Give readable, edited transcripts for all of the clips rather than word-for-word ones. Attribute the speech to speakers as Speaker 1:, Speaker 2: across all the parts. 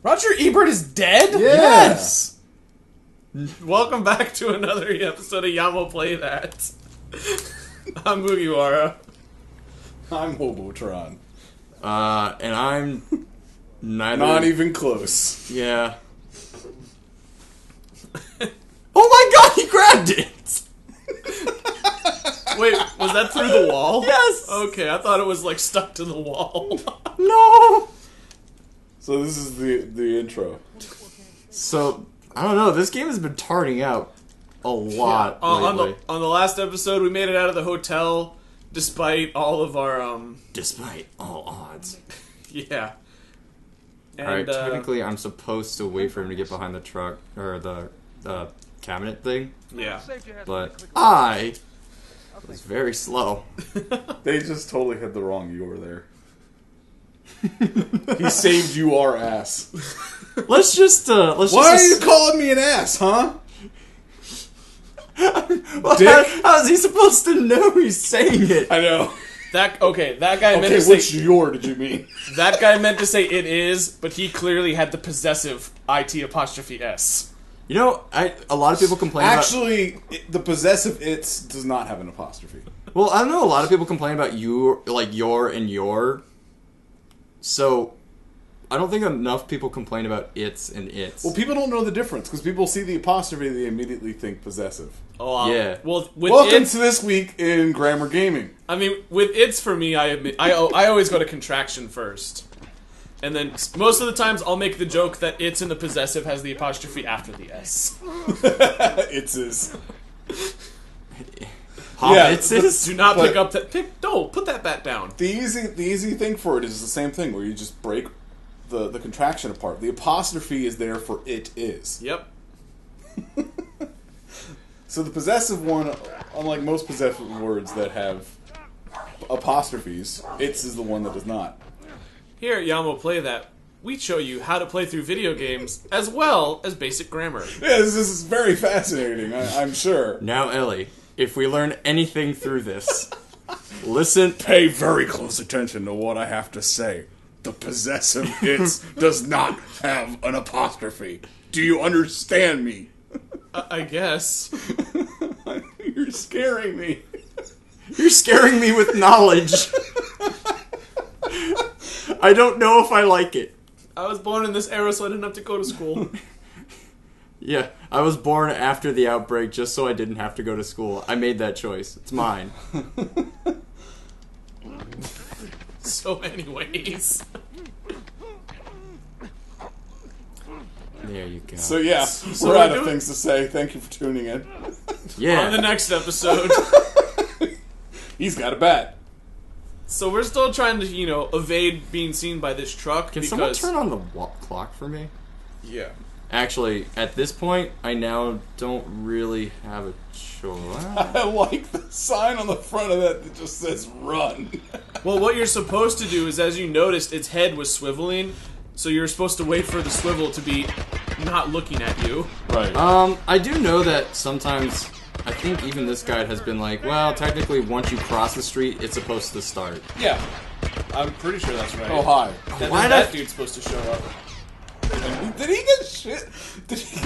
Speaker 1: Roger Ebert is dead?
Speaker 2: Yeah.
Speaker 1: Yes! Welcome back to another episode of Yamo Play That. I'm Mugiwara.
Speaker 2: I'm Hobotron.
Speaker 3: And I'm neither.
Speaker 2: Not even close.
Speaker 3: Yeah. Oh my god, he grabbed it!
Speaker 1: Wait, was that through the wall?
Speaker 3: Yes!
Speaker 1: Okay, I thought it was like stuck to the wall.
Speaker 3: No!
Speaker 2: So this is the intro.
Speaker 3: So, I don't know, this game has been tarding out a lot lately.
Speaker 1: On the last episode, we made it out of the hotel, despite all of our,
Speaker 3: Despite all odds.
Speaker 1: Yeah. And,
Speaker 3: Alright, technically I'm supposed to wait for him to get behind the truck, or the cabinet thing.
Speaker 1: Yeah.
Speaker 3: But I was very slow.
Speaker 2: They just totally had the wrong you were there. He saved you our ass.
Speaker 3: Let's just
Speaker 2: Why are you calling me an ass, huh?
Speaker 3: Well,
Speaker 2: Dick?
Speaker 3: how is he supposed to know he's saying it?
Speaker 2: I know.
Speaker 1: That guy meant
Speaker 2: Okay,
Speaker 1: to
Speaker 2: which
Speaker 1: say...
Speaker 2: your did you mean?
Speaker 1: That guy meant to say it is, but he clearly had the possessive IT''S.
Speaker 3: You know, a lot of people complain
Speaker 2: Actually, the possessive it's does not have an apostrophe.
Speaker 3: Well, I know a lot of people complain about you, like your and your. So, I don't think enough people complain about its and its.
Speaker 2: Well, people don't know the difference because people see the apostrophe, they immediately think possessive.
Speaker 1: Oh,
Speaker 3: yeah.
Speaker 1: Well, with
Speaker 2: Welcome
Speaker 1: its,
Speaker 2: to this week in grammar gaming.
Speaker 1: I mean, with its for me, I admit I always go to contraction first, and then most of the times I'll make the joke that it's in the possessive has the apostrophe after the s.
Speaker 2: It's his.
Speaker 3: Yeah,
Speaker 1: Do not pick up that. No, put that bat down.
Speaker 2: The easy thing for it is the same thing where you just break the contraction apart. The apostrophe is there for it is.
Speaker 1: Yep.
Speaker 2: So the possessive one, unlike most possessive words that have apostrophes, its is the one that does not.
Speaker 1: Here at Yamo Play That, we show you how to play through video games as well as basic grammar.
Speaker 2: Yeah, this is very fascinating, I'm sure.
Speaker 3: Now, Ellie, if we learn anything through this, listen.
Speaker 2: Pay very close attention to what I have to say. The possessive its does not have an apostrophe. Do you understand me?
Speaker 1: I guess.
Speaker 2: You're scaring me.
Speaker 3: You're scaring me with knowledge. I don't know if I like it.
Speaker 1: I was born in this era, so I didn't have to go to school.
Speaker 3: Yeah, I was born after the outbreak just so I didn't have to go to school. I made that choice. It's mine.
Speaker 1: So anyways.
Speaker 3: There you go.
Speaker 2: So yeah,
Speaker 1: So
Speaker 2: we're
Speaker 1: we're
Speaker 2: out of
Speaker 1: doing-
Speaker 2: things to say. Thank you for tuning in.
Speaker 3: Yeah.
Speaker 1: On the next episode.
Speaker 2: He's got a bat.
Speaker 1: So we're still trying to, evade being seen by this truck.
Speaker 3: Can
Speaker 1: because...
Speaker 3: someone turn on the clock for me?
Speaker 2: Yeah.
Speaker 3: Actually, at this point, I now don't really have a choice.
Speaker 2: I like the sign on the front of that just says run.
Speaker 1: Well, what you're supposed to do is, as you noticed, its head was swiveling, so you're supposed to wait for the swivel to be not looking at you.
Speaker 2: Right.
Speaker 3: I do know that sometimes, I think even this guide has been like, well, technically once you cross the street, it's supposed to start.
Speaker 1: Yeah. I'm pretty sure that's right.
Speaker 2: Oh, hi.
Speaker 1: Why that dude's supposed to show up?
Speaker 2: Did he get shit? Did he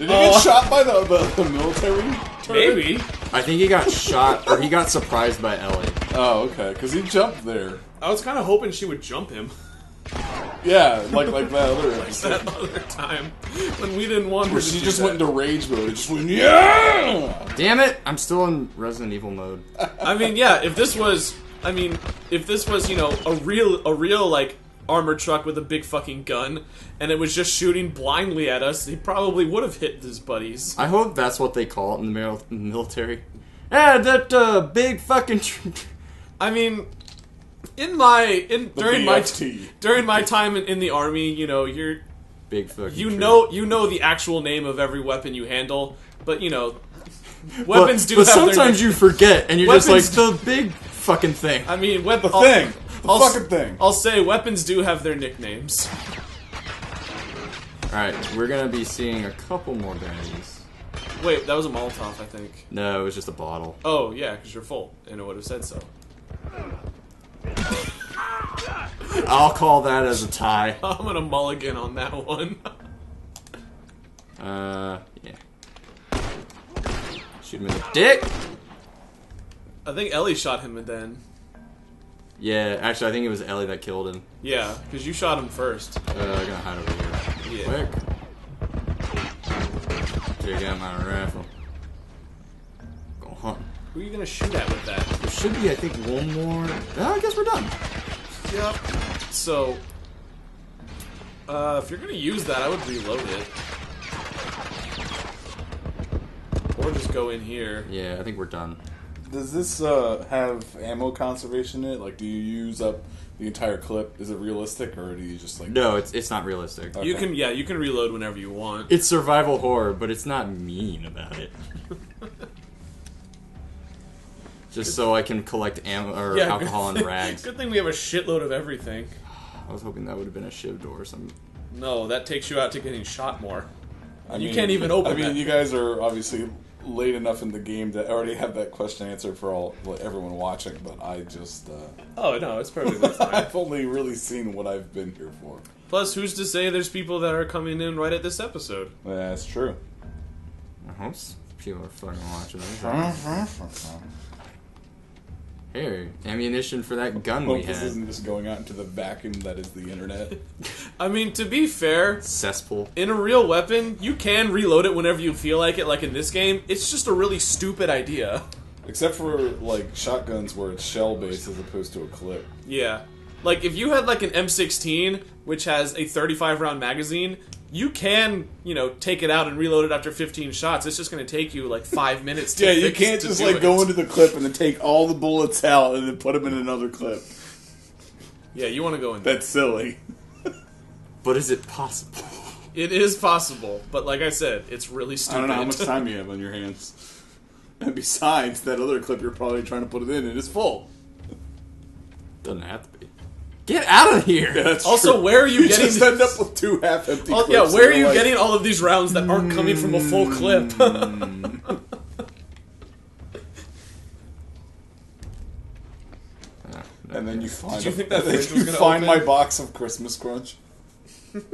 Speaker 2: get shot by the military turret?
Speaker 1: Maybe.
Speaker 3: I think he got shot, or he got surprised by Ellie.
Speaker 2: Oh, okay. Because he jumped there.
Speaker 1: I was kind of hoping she would jump him.
Speaker 2: Yeah, like that other episode.
Speaker 1: That other time. When we didn't want her
Speaker 2: Where
Speaker 1: to
Speaker 2: she
Speaker 1: do
Speaker 2: just
Speaker 1: that.
Speaker 2: went into rage mode. It just went, yeah!
Speaker 3: Damn it! I'm still in Resident Evil mode.
Speaker 1: I mean, yeah, if this was, a real, like, armored truck with a big fucking gun, and it was just shooting blindly at us, he probably would have hit his buddies.
Speaker 3: I hope that's what they call it in the military. Yeah, that big fucking.
Speaker 1: I mean, during my
Speaker 2: BFT.
Speaker 1: during my time in the army, you're
Speaker 3: Big fucking.
Speaker 1: you know the actual name of every weapon you handle, but weapons do
Speaker 3: but
Speaker 1: have their
Speaker 3: sometimes you forget, and you're just like
Speaker 1: Weapons-
Speaker 3: the big fucking thing.
Speaker 1: I mean,
Speaker 2: The thing. The fucking thing.
Speaker 1: I'll say weapons do have their nicknames.
Speaker 3: Alright, we're gonna be seeing a couple more baddies.
Speaker 1: Wait, that was a Molotov, I think.
Speaker 3: No, it was just a bottle.
Speaker 1: Oh, yeah, because you're full, and it would have said so.
Speaker 3: I'll call that as a tie.
Speaker 1: I'm gonna mulligan on that one.
Speaker 3: Yeah. Shoot him in the dick.
Speaker 1: I think Ellie shot him then.
Speaker 3: Yeah, actually, I think it was Ellie that killed him.
Speaker 1: Yeah, because you shot him first.
Speaker 3: I'm gonna hide over here.
Speaker 1: Yeah.
Speaker 3: Quick. Take out my rifle. Go hunt.
Speaker 1: Who are you gonna shoot at with that?
Speaker 3: There should be, I think, one more. Oh, I guess we're done.
Speaker 1: Yep. So, if you're gonna use that, I would reload it. Or just go in here.
Speaker 3: Yeah, I think we're done.
Speaker 2: Does this have ammo conservation in it? Like, do you use up the entire clip? Is it realistic, or do you just like...
Speaker 3: No, it's not realistic.
Speaker 2: Okay.
Speaker 1: You can reload whenever you want.
Speaker 3: It's survival horror, but it's not mean about it. Just so I can collect ammo or alcohol and rags.
Speaker 1: Good thing we have a shitload of everything.
Speaker 3: I was hoping that would have been a shiv door or something.
Speaker 1: No, that takes you out to getting shot more.
Speaker 2: I
Speaker 1: You
Speaker 2: mean,
Speaker 1: can't even open
Speaker 2: I mean,
Speaker 1: that.
Speaker 2: you guys are obviously late enough in the game to already have that question answered for everyone watching, but I just...
Speaker 1: Oh, no, it's perfectly fine.
Speaker 2: I've only really seen what I've been here for.
Speaker 1: Plus, who's to say there's people that are coming in right at this episode?
Speaker 2: That's true.
Speaker 3: I hope people are fucking watching this. Here, ammunition for that gun we
Speaker 2: Hope this
Speaker 3: had.
Speaker 2: isn't just going out into the vacuum that is the internet.
Speaker 1: I mean, to be fair,
Speaker 3: Cesspool.
Speaker 1: in a real weapon, you can reload it whenever you feel like it, like in this game. It's just a really stupid idea.
Speaker 2: Except for, like, shotguns where it's shell-based as opposed to a clip.
Speaker 1: Yeah. Like, if you had, like, an M16, which has a 35-round magazine, you can, take it out and reload it after 15 shots. It's just going to take you, like, 5 minutes to
Speaker 2: Yeah, you can't just, like, go into the clip and then take all the bullets out and then put them in another clip.
Speaker 1: Yeah, you want to go in there.
Speaker 2: That's silly.
Speaker 3: But is it possible?
Speaker 1: It is possible, but like I said, it's really
Speaker 2: I
Speaker 1: stupid.
Speaker 2: don't know how much time you have on your hands. And besides, that other clip you're probably trying to put it in, it is full.
Speaker 3: Doesn't have to be. Get out of here!
Speaker 2: Yeah, that's
Speaker 1: Also,
Speaker 2: true.
Speaker 1: where are you getting...
Speaker 2: just end up with 2 half-empty clips.
Speaker 1: Yeah, where are
Speaker 2: and
Speaker 1: you
Speaker 2: like,
Speaker 1: getting all of these rounds that aren't coming from a full clip?
Speaker 2: And then you find,
Speaker 1: you think that
Speaker 2: and then
Speaker 1: fridge was
Speaker 2: you
Speaker 1: gonna
Speaker 2: find
Speaker 1: open?
Speaker 2: my box of Christmas Crunch.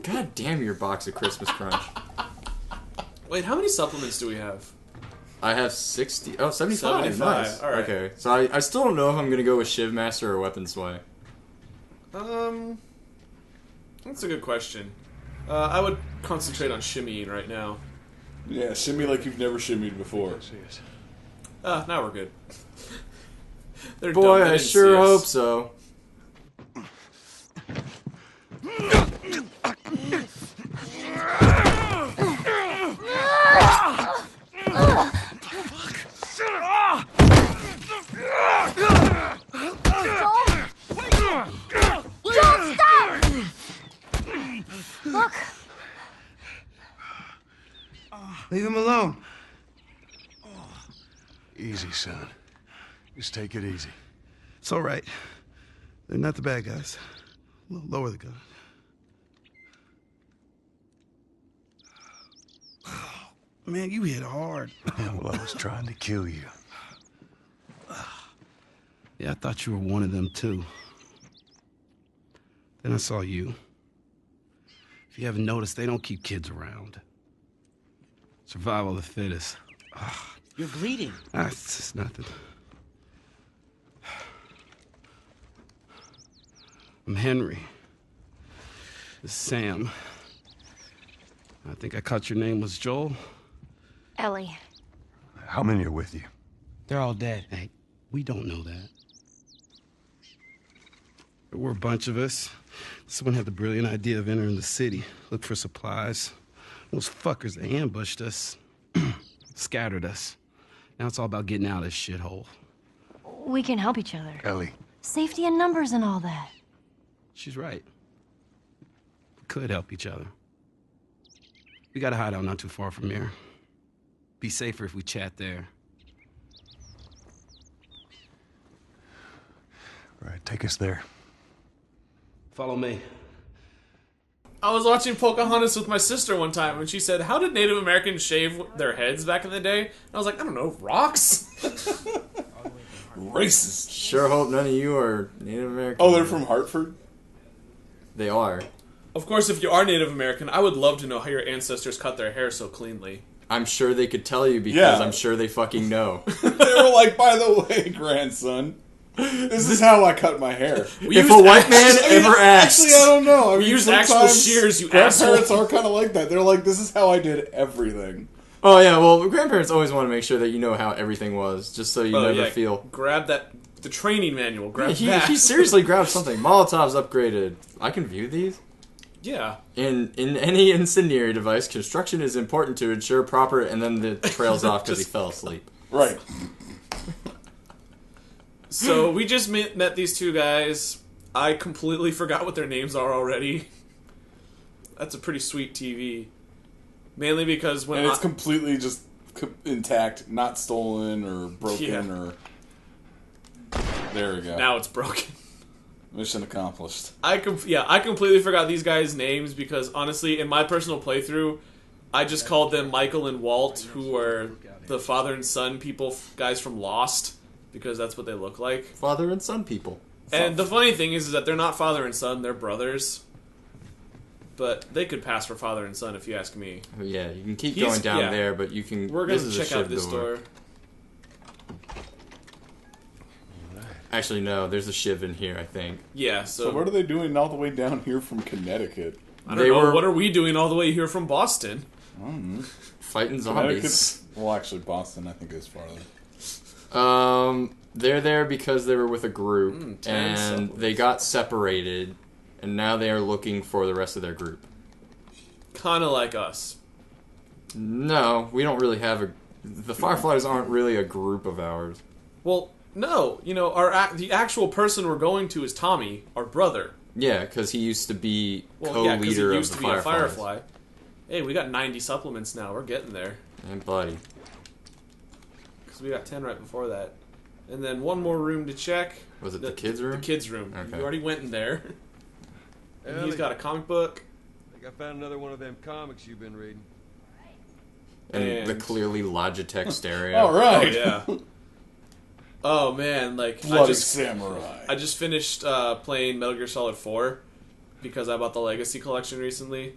Speaker 3: God damn your box of Christmas Crunch.
Speaker 1: Wait, how many supplements do we have?
Speaker 3: I have 60... Oh, 75.
Speaker 1: 75,
Speaker 3: Nice.
Speaker 1: alright.
Speaker 3: Okay, so I still don't know if I'm going to go with Shiv Master or Weapon Sway.
Speaker 1: That's a good question. I would concentrate on shimmying right now.
Speaker 2: Yeah, shimmy like you've never shimmied before.
Speaker 1: Now we're good. They're
Speaker 3: Boy,
Speaker 1: dumb, they
Speaker 3: I
Speaker 1: didn't
Speaker 3: sure
Speaker 1: see us.
Speaker 3: hope so.
Speaker 4: Don't stop! Look!
Speaker 5: Leave him alone. Easy, son. Just take it easy. It's all right. They're not the bad guys. Lower the gun. Man, you hit hard. Well, I was trying to kill you. Yeah, I thought you were one of them, too. Then I saw you. If you haven't noticed, they don't keep kids around. Survival of the fittest.
Speaker 6: You're bleeding.
Speaker 5: It's just nothing. I'm Henry. This is Sam. I think I caught your name was Joel.
Speaker 4: Ellie.
Speaker 5: How many are with you?
Speaker 6: They're all dead.
Speaker 5: Hey, we don't know that. There were a bunch of us. Someone had the brilliant idea of entering the city, look for supplies. Those fuckers, they ambushed us, scattered us. Now it's all about getting out of this shithole.
Speaker 4: We can help each other.
Speaker 5: Ellie.
Speaker 4: Safety in numbers and all that.
Speaker 5: She's right. We could help each other. We got a hideout not too far from here. Be safer if we chat there. All right, take us there. Follow me.
Speaker 1: I was watching Pocahontas with my sister one time, and she said, "How did Native Americans shave their heads back in the day?" And I was like, "I don't know, rocks."
Speaker 2: Racist.
Speaker 3: Sure hope none of you are Native American.
Speaker 2: Oh, they're from Hartford?
Speaker 3: They are.
Speaker 1: Of course, if you are Native American, I would love to know how your ancestors cut their hair so cleanly.
Speaker 3: I'm sure they could tell you because
Speaker 2: Yeah.
Speaker 3: I'm sure they fucking know.
Speaker 2: They were like, by the way, grandson, this is how I cut my hair.
Speaker 3: If a white man ever asks...
Speaker 2: Actually, I don't know. I mean,
Speaker 1: used actual
Speaker 2: sometimes
Speaker 1: shears, you
Speaker 2: grandparents
Speaker 1: asshole.
Speaker 2: are kind of like that. They're like, this is how I did everything.
Speaker 3: Oh, yeah, well, grandparents always want to make sure that you know how everything was, just so you never feel...
Speaker 1: Grab the training manual. Grab
Speaker 3: He
Speaker 1: that.
Speaker 3: seriously grabbed something. Molotov's upgraded. I can view these?
Speaker 1: Yeah.
Speaker 3: In any incendiary device, construction is important to ensure proper... And then it trails off because he fell asleep.
Speaker 2: Right.
Speaker 1: So we just met these two guys. I completely forgot what their names are already. That's a pretty sweet TV. Mainly because when
Speaker 2: And it's completely just intact, not stolen or broken or... There we go.
Speaker 1: now it's broken.
Speaker 2: Mission accomplished.
Speaker 1: I completely forgot these guys' names because honestly, in my personal playthrough, I just called them Michael and Walt, who are the father and son guys from Lost, because that's what they look like.
Speaker 3: Father and son people.
Speaker 1: And the funny thing is that they're not father and son; they're brothers. But they could pass for father and son, if you ask me.
Speaker 3: Yeah, you can keep going down there, but you can...
Speaker 1: We're gonna check out this door.
Speaker 3: Actually, no, there's a shiv in here, I think.
Speaker 1: Yeah,
Speaker 2: So what are they doing all the way down here from Connecticut?
Speaker 1: I don't know. What are we doing all the way here from Boston?
Speaker 2: I don't know.
Speaker 3: Fighting zombies.
Speaker 2: Connecticut's... Well, actually, Boston, I think, is farther.
Speaker 3: They're there because they were with a group, and
Speaker 1: supplements.
Speaker 3: they got separated, and now they are looking for the rest of their group.
Speaker 1: Kind of like us.
Speaker 3: No, we don't really have a... The Fireflies aren't really a group of ours.
Speaker 1: Well, no. You know, the actual person we're going to is Tommy, our brother.
Speaker 3: Yeah, because he used to be
Speaker 1: Well, yeah, because he
Speaker 3: co-leader
Speaker 1: used
Speaker 3: of
Speaker 1: to
Speaker 3: the
Speaker 1: be a
Speaker 3: Fireflies.
Speaker 1: Firefly. Hey, we got 90 supplements now. We're getting there.
Speaker 3: And buddy.
Speaker 1: Because we got 10 right before that. And then one more room to check.
Speaker 3: Was it the kids' room?
Speaker 1: The kids' room.
Speaker 3: Okay.
Speaker 1: You already went in there. And he's
Speaker 7: Ellie,
Speaker 1: got a comic book.
Speaker 7: I think I found another one of them comics you've been reading.
Speaker 3: And the clearly Logitech stereo.
Speaker 2: All right.
Speaker 1: Oh, yeah. Oh, man. Like,
Speaker 2: Bloody Samurai.
Speaker 1: I just finished playing Metal Gear Solid 4 because I bought the Legacy Collection recently.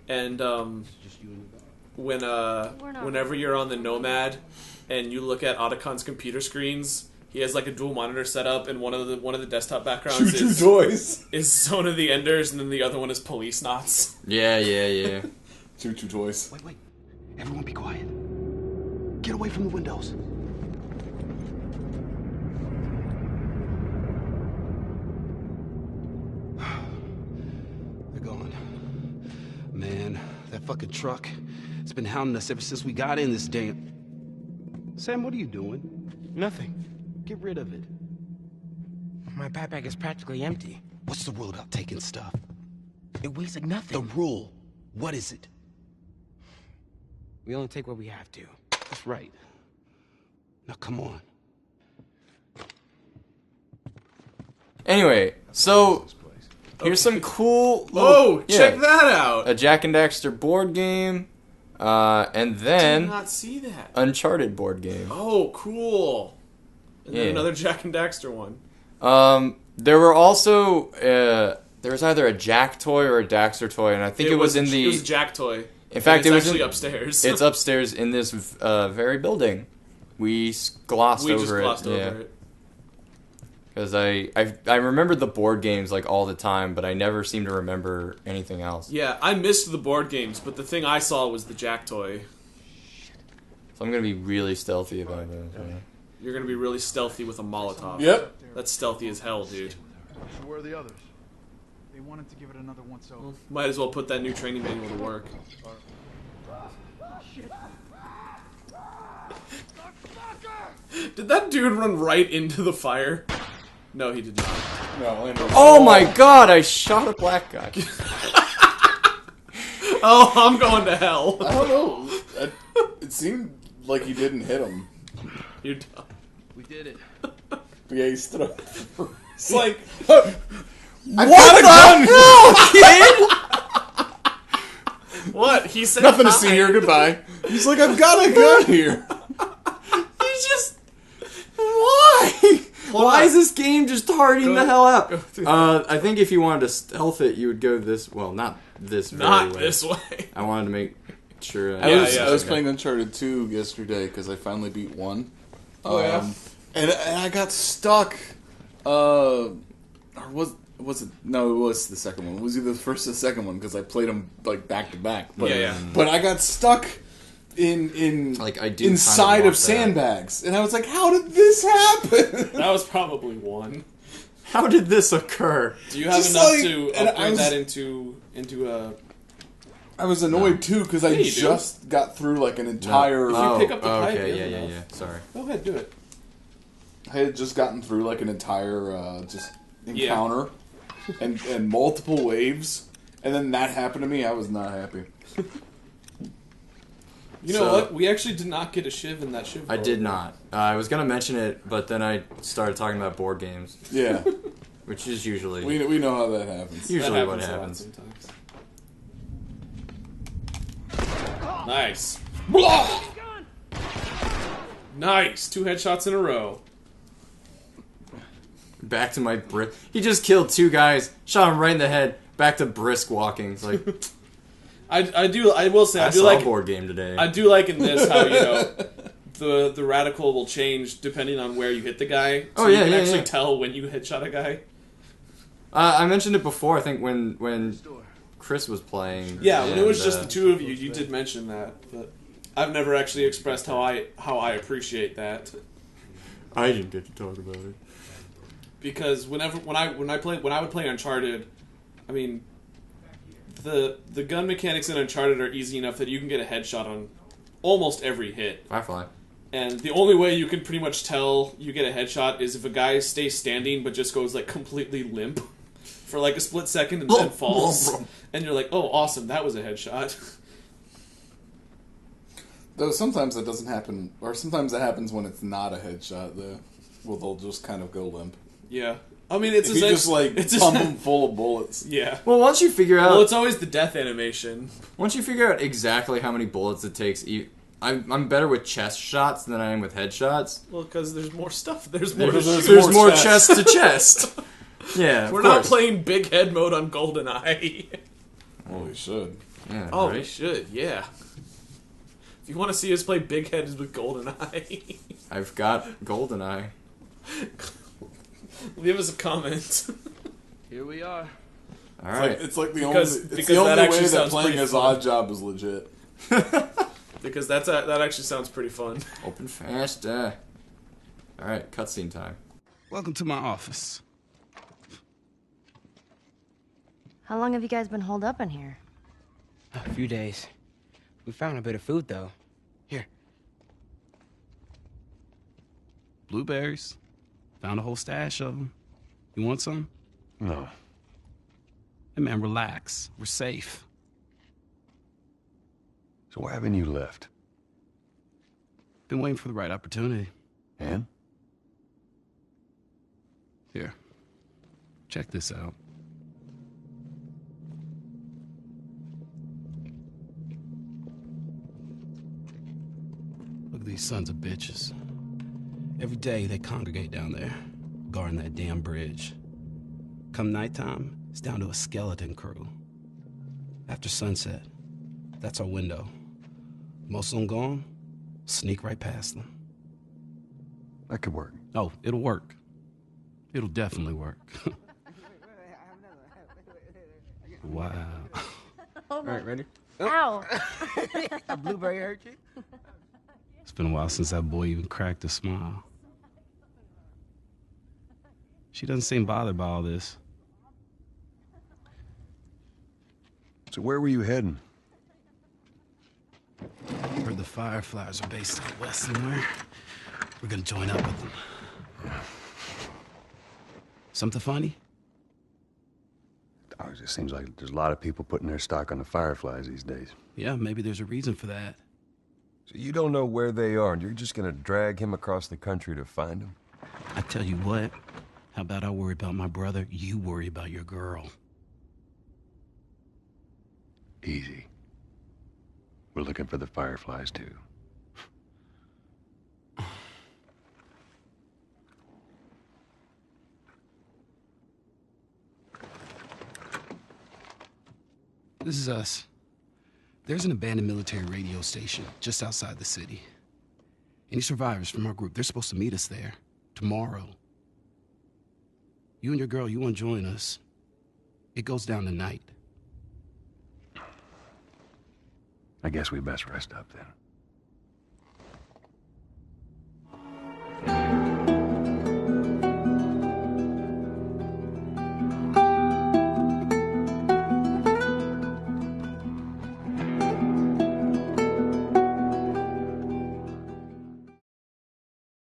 Speaker 1: And whenever you're on the Nomad and you look at Otacon's computer screens, he has like a dual monitor setup, and one of the desktop backgrounds
Speaker 2: Choo-choo toys.
Speaker 1: is Zone of the Enders, and then the other one is Police Knots.
Speaker 3: Yeah.
Speaker 2: Choo-choo toys.
Speaker 5: Wait. Everyone be quiet. Get away from the windows. They're gone. Man, that fucking truck, it's been hounding us ever since we got in this damn... Sam, what are you doing?
Speaker 6: Nothing.
Speaker 5: Get rid of it.
Speaker 6: My backpack is practically empty.
Speaker 5: What's the rule about taking stuff?
Speaker 6: It weighs like nothing.
Speaker 5: The rule. What is it?
Speaker 6: We only take what we have to.
Speaker 5: That's right. Now come on.
Speaker 3: Anyway, so here's some cool...
Speaker 1: Whoa, check that out!
Speaker 3: A Jak and Daxter board game, and
Speaker 1: I
Speaker 3: then
Speaker 1: did not see that.
Speaker 3: Uncharted board game.
Speaker 1: Oh, cool. And then
Speaker 3: Yeah.
Speaker 1: another Jak and Daxter one.
Speaker 3: There were also... there was either a Jak toy or a Daxter toy, and I think it was in the...
Speaker 1: It was a Jak toy.
Speaker 3: In fact,
Speaker 1: it
Speaker 3: was
Speaker 1: actually
Speaker 3: in,
Speaker 1: upstairs.
Speaker 3: It's upstairs in this very building. We glossed
Speaker 1: we
Speaker 3: over
Speaker 1: just
Speaker 3: it.
Speaker 1: glossed over it.
Speaker 3: Because I remembered the board games like all the time, but I never seem to remember anything else.
Speaker 1: Yeah, I missed the board games, but the thing I saw was the Jak toy.
Speaker 3: So I'm gonna be really stealthy about this. Yeah.
Speaker 1: You're gonna be really stealthy with a Molotov.
Speaker 2: Yep.
Speaker 1: That's stealthy as hell, dude.
Speaker 7: So where are the others?
Speaker 8: They wanted to give it another once over.
Speaker 1: Might as well put that new training manual to work. Did that dude run right into the fire? No, he did not.
Speaker 2: No, Andrew.
Speaker 3: Oh my god! I shot a black guy.
Speaker 1: Oh, I'm going to hell.
Speaker 2: I don't know. It seemed like he didn't hit him.
Speaker 1: You're dumb.
Speaker 5: We did it.
Speaker 2: Yeah, he stood up. It's like,
Speaker 3: What the hell, kid?
Speaker 1: What? He said
Speaker 2: nothing to
Speaker 1: hi.
Speaker 2: see here. Goodbye. He's like, I've got a gun here.
Speaker 3: He just... Why? Why is this game just tarding the hell out?
Speaker 1: through
Speaker 3: I think if you wanted to stealth it, you would go this. Well, not this.
Speaker 1: Not
Speaker 3: way.
Speaker 1: this way.
Speaker 3: I wanted to make sure.
Speaker 2: I was playing Uncharted 2 yesterday because I finally beat 1.
Speaker 1: Oh, yeah?
Speaker 2: And I got stuck. Or was it? No, it was the second one. It was either the first or the second one because I played them like back to back. But, But I got stuck in
Speaker 3: like I do
Speaker 2: inside of sandbags, and I was like, "How did this happen?"
Speaker 1: That was probably 1.
Speaker 3: How did this occur?
Speaker 1: Do you have
Speaker 2: Just
Speaker 1: enough
Speaker 2: like-
Speaker 1: to
Speaker 2: and
Speaker 1: upgrade
Speaker 2: I was-
Speaker 1: that into a...
Speaker 2: I was annoyed too because I
Speaker 1: you do.
Speaker 2: just got through like an entire.
Speaker 1: If you pick up the pipe,
Speaker 3: okay,
Speaker 1: you have
Speaker 3: yeah.
Speaker 1: enough.
Speaker 3: Sorry.
Speaker 1: Go ahead, do it.
Speaker 2: I had just gotten through like an entire just encounter and multiple waves, and then that happened to me. I was not happy.
Speaker 1: You know what? We actually did not get a shiv in that shiv.
Speaker 3: I did not. I was gonna mention it, but then I started talking about board games,
Speaker 2: Yeah,
Speaker 3: which is usually
Speaker 2: we know how that happens.
Speaker 3: usually
Speaker 1: That
Speaker 3: what
Speaker 1: a lot
Speaker 3: happens.
Speaker 1: sometimes. Nice. Nice. 2 headshots in a row.
Speaker 3: Back to my brisk. He just killed 2 guys, shot him right in the head. Back to brisk walking. It's like
Speaker 1: I will say I do
Speaker 3: saw
Speaker 1: like
Speaker 3: a board game today.
Speaker 1: I do like in this how the radical will change depending on where you hit the guy. So you can actually tell when you headshot a guy.
Speaker 3: I mentioned it before. I think when Chris was playing.
Speaker 1: Yeah, when it was just the 2 of you, you did mention that, but I've never actually expressed how I appreciate that.
Speaker 3: I didn't get to talk about it
Speaker 1: Because when I would play Uncharted, I mean, the gun mechanics in Uncharted are easy enough that you can get a headshot on almost every hit.
Speaker 3: Firefly.
Speaker 1: And the only way you can pretty much tell you get a headshot is if a guy stays standing but just goes like completely limp for like a split second and then falls. And you're like, oh, awesome, that was a headshot.
Speaker 2: Though sometimes that doesn't happen, or sometimes it happens when it's not a headshot. Though, well, they'll just kind of go limp.
Speaker 1: Yeah. I mean, it's
Speaker 2: If you just like pump them full of bullets.
Speaker 1: Yeah.
Speaker 3: Well, once you figure out,
Speaker 1: Well, it's always the death animation.
Speaker 3: once you figure out exactly how many bullets it takes, I'm better with chest shots than I am with headshots.
Speaker 1: Well, because there's more stuff. There's more.
Speaker 3: There's more chest to chest. Yeah,
Speaker 1: We're not playing big head mode on GoldenEye.
Speaker 2: Well, we should.
Speaker 3: Yeah,
Speaker 1: Oh,
Speaker 3: right?
Speaker 1: we should. Yeah. If you want to see us play big heads with GoldenEye,
Speaker 3: I've got GoldenEye.
Speaker 1: leave us a comment.
Speaker 7: Here we are.
Speaker 3: All right.
Speaker 2: It's like the
Speaker 1: Because-
Speaker 2: only, it's
Speaker 1: because
Speaker 2: the
Speaker 1: that
Speaker 2: only
Speaker 1: actually
Speaker 2: way that
Speaker 1: sounds
Speaker 2: playing
Speaker 1: pretty
Speaker 2: as
Speaker 1: fun.
Speaker 2: Oddjob is legit.
Speaker 1: Because that actually sounds pretty fun.
Speaker 3: Open fast. All right, cutscene time.
Speaker 5: Welcome to my office.
Speaker 4: How long have you guys been holed up in here?
Speaker 6: A few days. We found a bit of food, though. Here.
Speaker 5: Blueberries. Found a whole stash of them. You want some?
Speaker 9: No.
Speaker 5: Hey man, relax. We're safe.
Speaker 9: So why haven't you left?
Speaker 5: Been waiting for the right opportunity.
Speaker 9: And?
Speaker 5: Here. Check this out. Look at these sons of bitches. Every day they congregate down there, guarding that damn bridge. Come nighttime, it's down to a skeleton crew. After sunset, that's our window. Most of them gone, sneak right past them.
Speaker 9: That could work.
Speaker 5: Oh, it'll work. It'll definitely work. Wow.
Speaker 6: All right, ready?
Speaker 4: Ow!
Speaker 6: A blueberry hurt you?
Speaker 5: It's been a while since that boy even cracked a smile. She doesn't seem bothered by all this.
Speaker 9: So where were you heading?
Speaker 5: Heard the Fireflies are based out west somewhere. We're gonna join up with them. Something funny?
Speaker 9: Oh, it just seems like there's a lot of people putting their stock on the Fireflies these days.
Speaker 5: Yeah, maybe there's a reason for that.
Speaker 7: So you don't know where they are, and you're just gonna drag him across the country to find them?
Speaker 5: I tell you what, how about I worry about my brother, you worry about your girl.
Speaker 9: Easy. We're looking for the Fireflies, too.
Speaker 5: This is us. There's an abandoned military radio station just outside the city. Any survivors from our group, they're supposed to meet us there tomorrow. You and your girl, you want to join us. It goes down tonight.
Speaker 9: I guess we best rest up then.